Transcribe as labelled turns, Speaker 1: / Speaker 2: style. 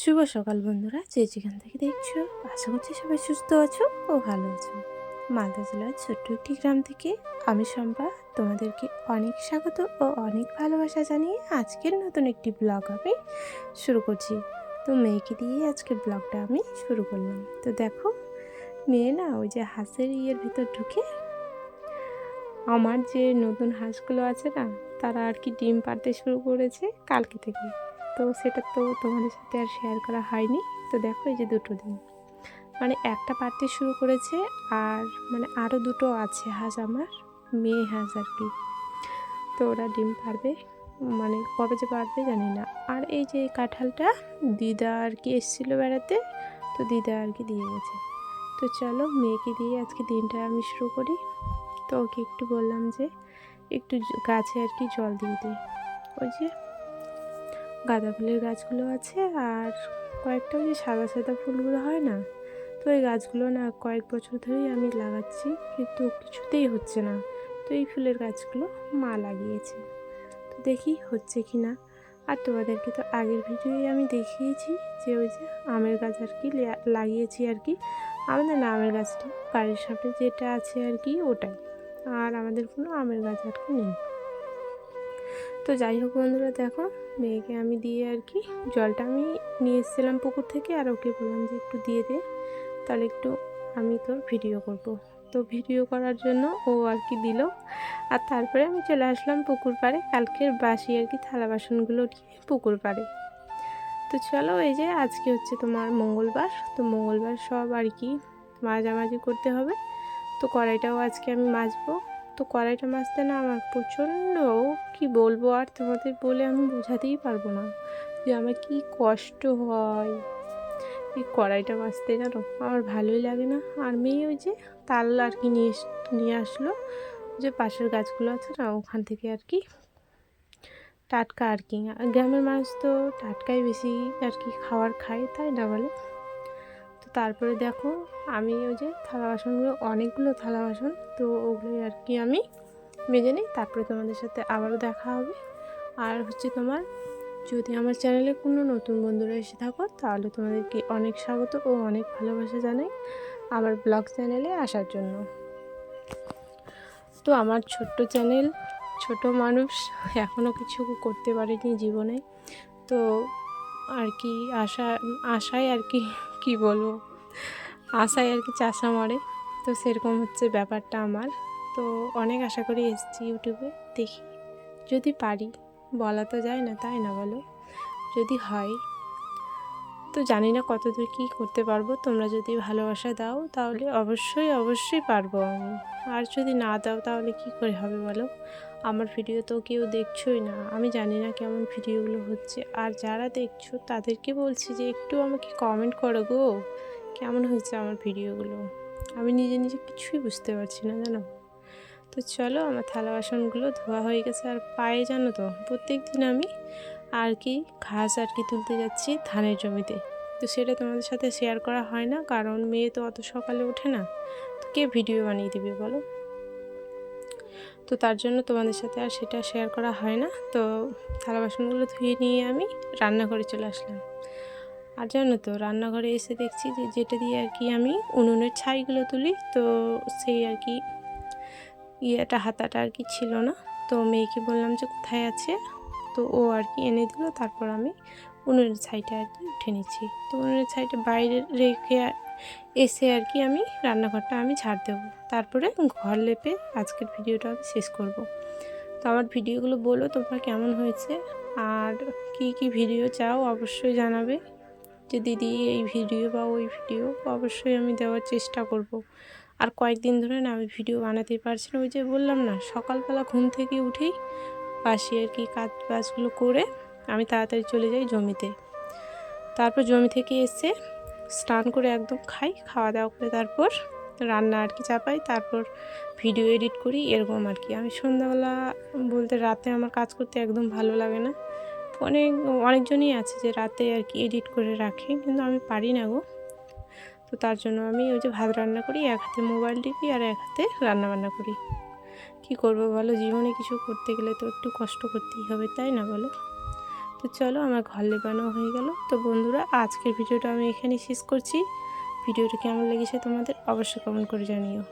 Speaker 1: শুভ সকাল বন্ধুরা, যে যেখান থেকে দেখছো আশা করছি সবাই সুস্থ আছো ও ভালো আছো। মালদা জেলার ছোট্ট একটি গ্রাম থেকে আমি শম্পা তোমাদেরকে অনেক স্বাগত ও অনেক ভালোবাসা জানিয়ে আজকের নতুন একটি ব্লগ আমি শুরু করছি। তো মেয়েকে দিয়ে আজকের ব্লগটা আমি শুরু করলাম। তো দেখো, মেয়ে না ওই যে হাঁসের ইয়ের ভিতর ঢুকে আমার যে নতুন হাঁসগুলো আছে না, তারা আর কি ডিম পাড়তে শুরু করেছে কালকে থেকে। তো সেটা তো তোমাদের সাথে আর শেয়ার করা হয়নি। তো দেখো, এই যে দুটো ডিম মানে একটা পাড়তে শুরু করেছে, আর মানে আরও দুটো আছে হাঁস, আমার মেয়ে হাঁস আর কি। তো ওরা ডিম পারবে, মানে কবে যে পারবে জানি না। আর এই যে কাঁঠালটা দিদা আর কি এসেছিলো বেড়াতে, তো দিদা আর কি দিয়ে গেছে। তো চলো, মেয়েকে দিয়ে আজকে দিনটা আমি শুরু করি। তো ওকে একটু বললাম যে একটু গাছে আর কি জল দিয়ে দিই। ওই যে গাঁদা ফুলের গাছগুলো আছে, আর কয়েকটা ওই যে সাদা সাদা ফুলগুলো হয় না, তো এই গাছগুলো না কয়েক বছর ধরেই আমি লাগাচ্ছি, কিন্তু কিছুতেই হচ্ছে না। তো এই ফুলের গাছগুলো মা লাগিয়েছে, তো দেখি হচ্ছে কি না। আর তোমাদেরকে তো আগের ভিডিওই আমি দেখিয়েছি যে ওই যে আমের গাছ আর কি লাগিয়েছি আর কি। আমাদের না আমের গাছটা বাড়ির সামনে যেটা আছে আর কি ওটাই, আর আমাদের কোনো আমের গাছ আর কি নেই। তো যাই হোক বন্ধুরা, দেখো মেয়েকে আমি দিয়ে আর কি জলটা আমি নিয়ে এসেছিলাম পুকুর থেকে, আর ওকে বললাম যে একটু দিয়ে দে, তাহলে একটু আমি তোর ভিডিও করব। তো ভিডিও করার জন্য ও আর কি দিল, আর তারপরে আমি চলে আসলাম পুকুর পাড়ে কালকের বাসি আর কি থালা বাসনগুলো নিয়ে পুকুর পাড়ে। তো চলো, এই যে আজকে হচ্ছে তোমার মঙ্গলবার, তো মঙ্গলবার সব আর কি মাজামাজি করতে হবে। তো কড়াইটাও আজকে আমি মাজবো। তো কড়াইটা মাজতে না আমার প্রচণ্ড, কি বলবো আর তোমাদের বলে আমি বোঝাতেই পারবো না যে আমার কি কষ্ট হয় এই কড়াইটা মাজতে, জানো আমার ভালোই লাগে না। আর মেয়ে ওই যে তাল আর কি নিয়ে আসলো, যে পাশের গাছগুলো আছে না ওখান থেকে আর কি টাটকা আর কি। গ্রামের মানুষ তো টাটকাই বেশি আর কি খাবার খায়, তাই না বলে। তো তারপরে দেখো, আমি ওই যে থালা বাসনগুলো অনেকগুলো থালা বাসন, তো ওগুলোই আর কি আমি মেজে নিই, তারপরে তোমাদের সাথে আবারও দেখা হবে। আর হচ্ছে তোমার, যদি আমার চ্যানেলে কোনো নতুন বন্ধুরা এসে থাকো তাহলে তোমাদেরকে অনেক স্বাগত ও অনেক ভালোবাসা জানাই আমার ব্লগ চ্যানেলে আসার জন্য। তো আমার ছোট্ট চ্যানেল, ছোট মানুষ, এখনও কিছু করতে পারিনি জীবনে। তো আর কি আশায় আর কি কি বলবো, আশায় আর কি চাষা মরে, তো সেরকম হচ্ছে ব্যাপারটা আমার। তো অনেক আশা করে এসেছি ইউটিউবে, দেখি যদি পারি, বলা তো যায় না তাই না বলো। যদি হয় তো জানি না কতদূর কী করতে পারবো। তোমরা যদি ভালোবাসা দাও তাহলে অবশ্যই অবশ্যই পারবো আমি, আর যদি না দাও তাহলে কি করে হবে বলো। আমার ভিডিও তো কেউ দেখছোই না, আমি জানি না কেমন ভিডিওগুলো হচ্ছে। আর যারা দেখছো তাদেরকে বলছি যে একটু আমাকে কমেন্ট করো গো, কেমন হয়েছে আমার ভিডিওগুলো। আমি নিজে নিজে কিছুই বুঝতে পারছি না, জানো। তো চলো, আমার থালা বাসনগুলো ধোয়া হয়ে গেছে। আর পায়ে জানো তো প্রত্যেক দিন আমি আর কি ঘাস আর কি তুলতে যাচ্ছি ধানের জমিতে। তো সেটা তোমাদের সাথে শেয়ার করা হয় না, কারণ মেয়ে তো অত সকালে ওঠে না, তো কে ভিডিও বানিয়ে দিবে বলো। তো তার জন্য তোমাদের সাথে আর সেটা শেয়ার করা হয় না। তো থালা বাসনগুলো ধুয়ে নিয়ে আমি রান্নাঘরে চলে আসলাম। আর জানো তো রান্নাঘরে এসে দেখছি যে যেটা দিয়ে আর কি আমি উনুনের ছাইগুলো তুলি, তো সেই আর কি হাতাটা আর কি ছিল না। তো মেয়েকে বললাম যে কোথায় আছে, তো ও আর কি এনে দিল। তারপর আমি উনুনের ছাইটা আর কি উঠে নিচ্ছি। তো উনুনের ছাইটা বাইরে রেখে এসে আর কি আমি রান্নাঘরটা আমি ঝাড় দেবো, তারপরে ঘর লেপে আজকের ভিডিওটা আমি শেষ করব। তো আমার ভিডিওগুলো বলো তোমরা কেমন হয়েছে, আর কি কি ভিডিও চাও অবশ্যই জানাবে। যে দিদি এই ভিডিও বা ওই ভিডিও অবশ্যই আমি দেওয়ার চেষ্টা করব। আর কয়েকদিন ধরে না আমি ভিডিও বানাতেই পারছি না। ওই যে বললাম না, সকালবেলা ঘুম থেকে উঠেই বাসি আর কি কাজ বাজগুলো করে আমি তাড়াতাড়ি চলে যাই জমিতে। তারপর জমি থেকে এসে স্নান করে একদম খাওয়া দাওয়া করে তারপর রান্না আর কি চাপাই, তারপর ভিডিও এডিট করি, এরকম আর কি। আমি সন্ধ্যাবেলা বলতে রাতে আমার কাজ করতে একদম ভালো লাগে না। অনেকজনই আছে যে রাতে আর কি এডিট করে রাখে, কিন্তু আমি পারি না গো। তো তার জন্য আমি ওই যে ভাত রান্না করি, এক হাতে মোবাইল টিপি আর এক হাতে রান্নাবান্না করি। কি করবো বলো, জীবনে কিছু করতে গেলে তো একটু কষ্ট করতেই হবে, তাই না বলো। তো চলো, আমার ঘর লেপানো হয়ে গেল। তো বন্ধুরা, আজকের ভিডিওটা আমি এখানেই শেষ করছি। ভিডিওটা কেমন লেগেছে তোমাদের অবশ্যই কমেন্ট করে জানিও।